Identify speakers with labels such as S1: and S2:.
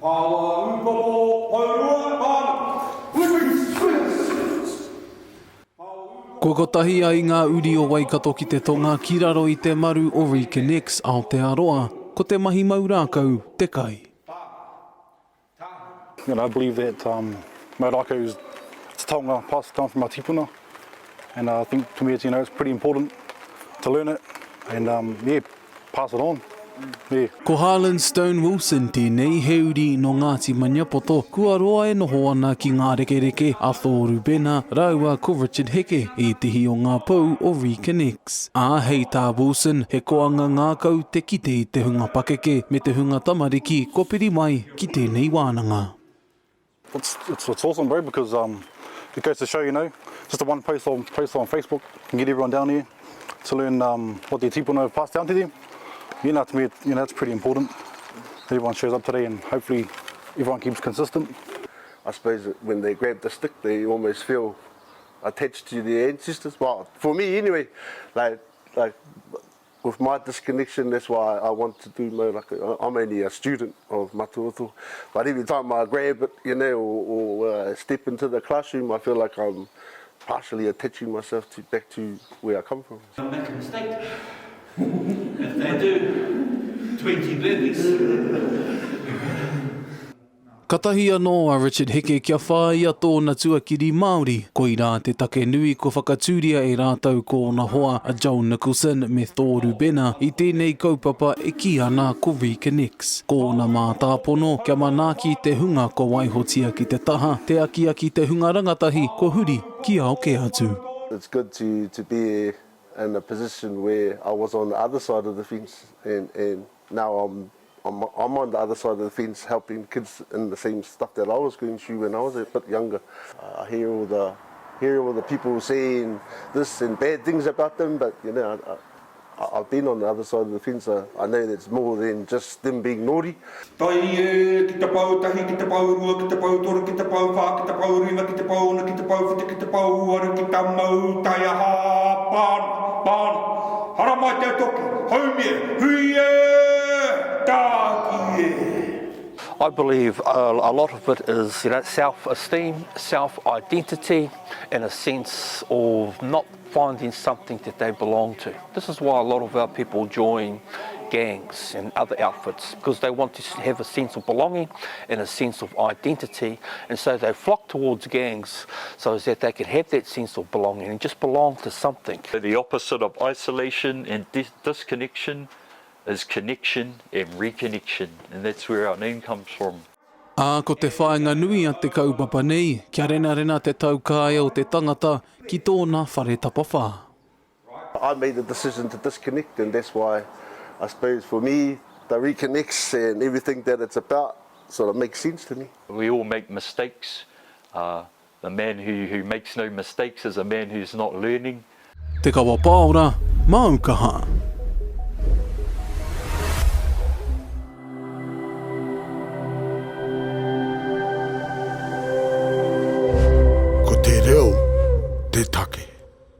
S1: Ko kotahi ai ngā uri o Waikato ki te tonga ki raro I te maru o Reconex Aotearoa, ko te mahi mau rākau te kai.
S2: I believe that rākau is a taonga passed down from our tipuna, and I think to me it's pretty important to learn it and pass it on. Yeah.
S1: Ko Harlan Stone Wilson tēnei he uri no Ngāti Maniapoto, kua roa e noho ana ki ngā rekereke a Thoru Bena, raua ko Richard Heke, e tihi o ngā pou o Reconex. Hei tā Wilson, he koanga ngākau te kite I te hunga pakeke, me te hunga tamariki, ko piri mai ki tēnei wānanga.
S2: It's awesome, bro, because it goes to show, just the one post on Facebook can get everyone down here to learn what their tipuna have passed down to them. To me, that's pretty important. Everyone shows up today and hopefully everyone keeps consistent.
S3: I suppose when they grab the stick, they almost feel attached to their ancestors. Well, for me anyway, like with my disconnection, that's why I want to do my rākau. I'm only a student of Matuoto, but every time I grab it, or step into the classroom, I feel like I'm partially attaching myself back to where I come from.
S4: I'll make a mistake. If they do, 20 burpees.
S1: Katahi anō a Richard Heke kia whāia tōna tuakiri Māori. Ko I rā te take nui ko whakatūria e rātau ko ona hoa a Joel Nicholson me Thoru Bena I tēnei kaupapa e ki ana ko Reconex. Ko ona mā tāpono kia manaaki te hunga ko waihotia ki te taha, te akia ki te hunga rangatahi ko huri ki Aukaha atu.
S3: It's good to be in a position where I was on the other side of the fence and now I'm on the other side of the fence helping kids in the same stuff that I was going through when I was a bit younger. I hear all the people saying this and bad things about them, but I've been on the other side of the fence. I know that's more than just them being naughty.
S5: Tai e, ki te pau tahi, ki te pau rua, ki te pau toru, ki te pau whā, ki te pau rima, ki te pau ona, ki te pau whiti, ki te pau uaru, ki te mau, tai aha, pāna, hara mai te toki, haumia, hui e, tāki e.
S6: I believe a lot of it is self-esteem, self-identity, and a sense of not finding something that they belong to. This is why a lot of our people join gangs and other outfits, because they want to have a sense of belonging and a sense of identity, and so they flock towards gangs so that they can have that sense of belonging and just belong to something.
S7: The opposite of isolation and disconnection is connection and reconnection, and that's where our name comes from.
S1: Ko te whāinga nui a te kaupapa nei, kia rena te taukāia o te tangata ki tōna whare tapawhā.
S3: I made the decision to disconnect, and that's why I suppose for me the Reconex and everything that it's about sort of makes sense to me.
S7: We all make mistakes. The man who makes no mistakes is a man who's not learning.
S1: Te Kawa Paora, Aukaha.